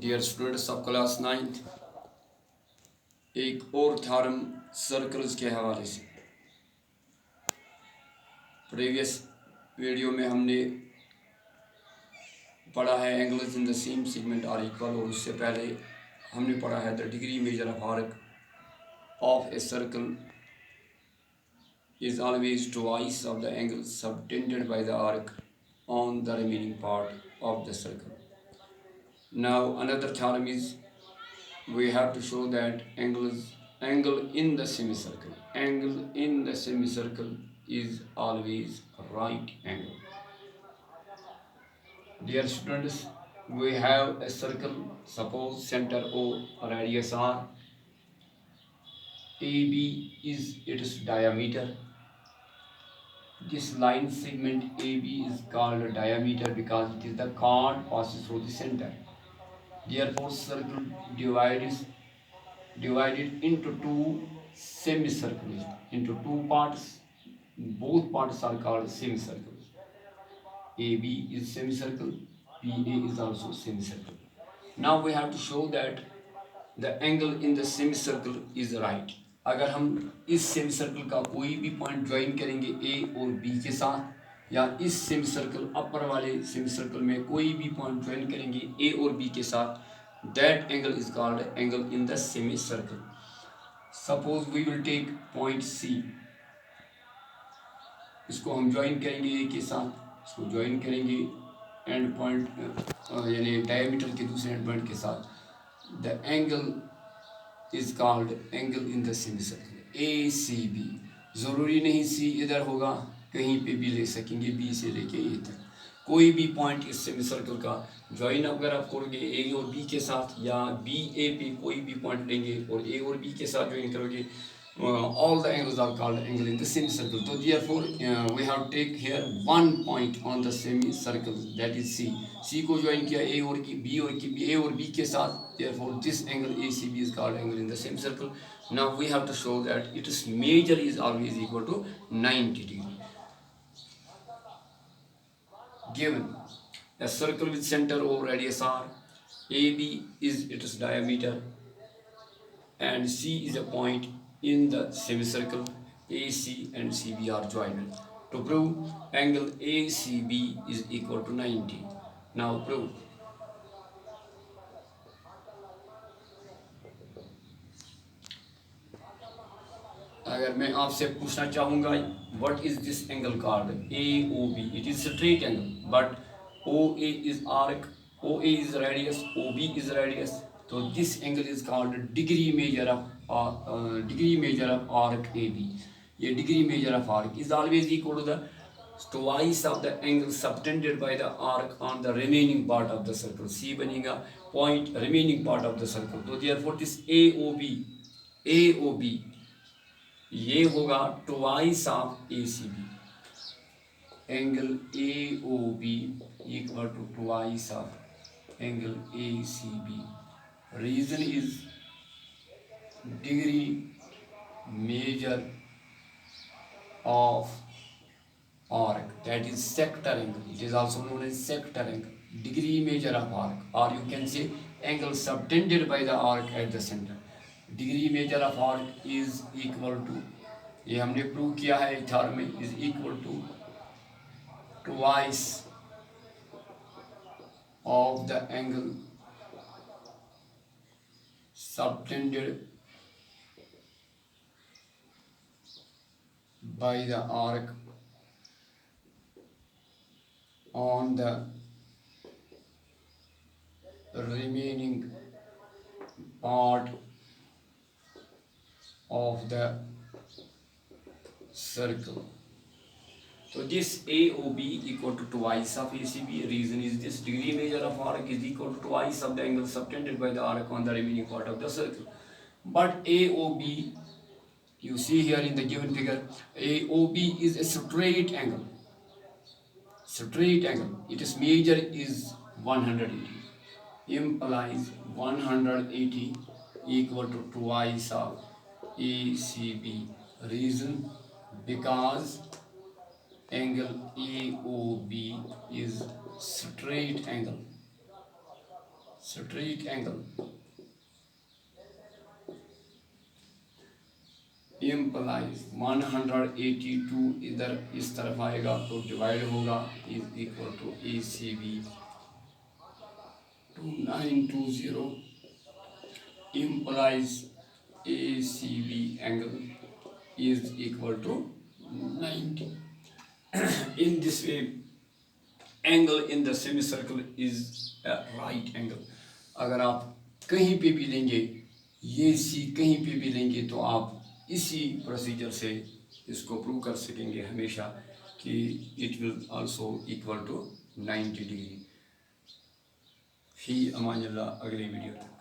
Dear students of class 9th, एक और theorem circles के हवाले से प्रीवियस वीडियो में हमने पढ़ा है angles in the same segment are equal, और उससे पहले हमने पढ़ा है the degree measure of arc of a circle is always twice of the angle subtended by the arc on the remaining part of the circle. Now another theorem is we have to show that angle in the semicircle is always right angle. Dear students, we have a circle, suppose center O, radius R, AB is its diameter. This line segment AB is called diameter because it is the chord passes through the center. Therefore circle divided into two semicircles, into two parts. Both parts are called semicircles. AB is semicircle, BA is also semicircle. Now we have to show that the angle in the semicircle is right. अगर हम इस semicircle का कोई भी point join करेंगे ए और B के साथ, या इस सेमीसर्कल अपर वाले सेमीसर्कल में कोई भी पॉइंट ज्वाइन करेंगे ए और बी के साथ, that angle is called angle in the semicircle. Suppose we will take point C, इसको हम ज्वाइन करेंगे ए के साथ, इसको ज्वाइन करेंगे एंड पॉइंट यानी डायमीटर के दूसरे एंड पॉइंट के साथ. The angle is called angle in the semicircle A C B. ज़रूरी नहीं सी इधर होगा, कहीं पे भी ले सकेंगे बी से लेके ए तक. कोई भी पॉइंट इस सेमीसर्कल का ज्वाइन अगर आप करोगे ए और बी के साथ, या बी ए पे कोई भी पॉइंट लेंगे और ए और बी के साथ ज्वाइन करोगे, all the angles are called angle in the semicircle. So therefore we have take here one point on the semicircle, that is C. C को ज्वाइन किया A और B और A और B के साथ, therefore this angle ACB is called angle in the semicircle. Now we have to show that its measure is always equal to 90 degree. Given a circle with center O, radius R, AB is its diameter, and C is a point in the semicircle, AC and CB are joined. To prove, angle ACB is equal to 90. Now prove. अगर मैं आपसे पूछना चाहूँगा what is this angle called? AOB. It is straight angle, but OA is arc, OA is radius, OB is radius. So this angle is called degree measure of arc AB. ये degree measure of arc is always equal to the twice of the angle subtended by the arc on the remaining part of the circle. C बनेगा point remaining part of the circle. So therefore this AOB ये होगा twice of A C B. Angle A O B equal to twice of angle A C B. Reason is degree measure of arc, that is sector angle. It is also known as sector angle. Degree measure of arc, or you can say angle subtended by the arc at the center. Degree measure of arc is equal to, ये हमने prove किया है theorem में, is equal to twice of the angle subtended by the arc on the remaining part of the circle. So this AOB equal to twice of ACB. Reason is this degree measure of arc is equal to twice of the angle subtended by the arc on the remaining part of the circle. But AOB, you see here in the given figure, AOB is a straight angle. Straight angle. Its measure is 180. Implies 180 equal to twice of ACB. Reason, because angle AOB is straight angle. Straight angle implies 182 इधर इस तरफ आएगा तो divide होगा is equal to A C B 2920 implies ACB angle is equal to 90. In this way, angle in the semicircle is a right angle. अगर आप कहीं पे भी लेंगे ये सी कहीं पे भी लेंगे तो आप इसी प्रोसीजर से इसको प्रूव कर सकेंगे हमेशा कि it will also equal to 90 degree. फी अमान अल्लाह, अगली वीडियो तक।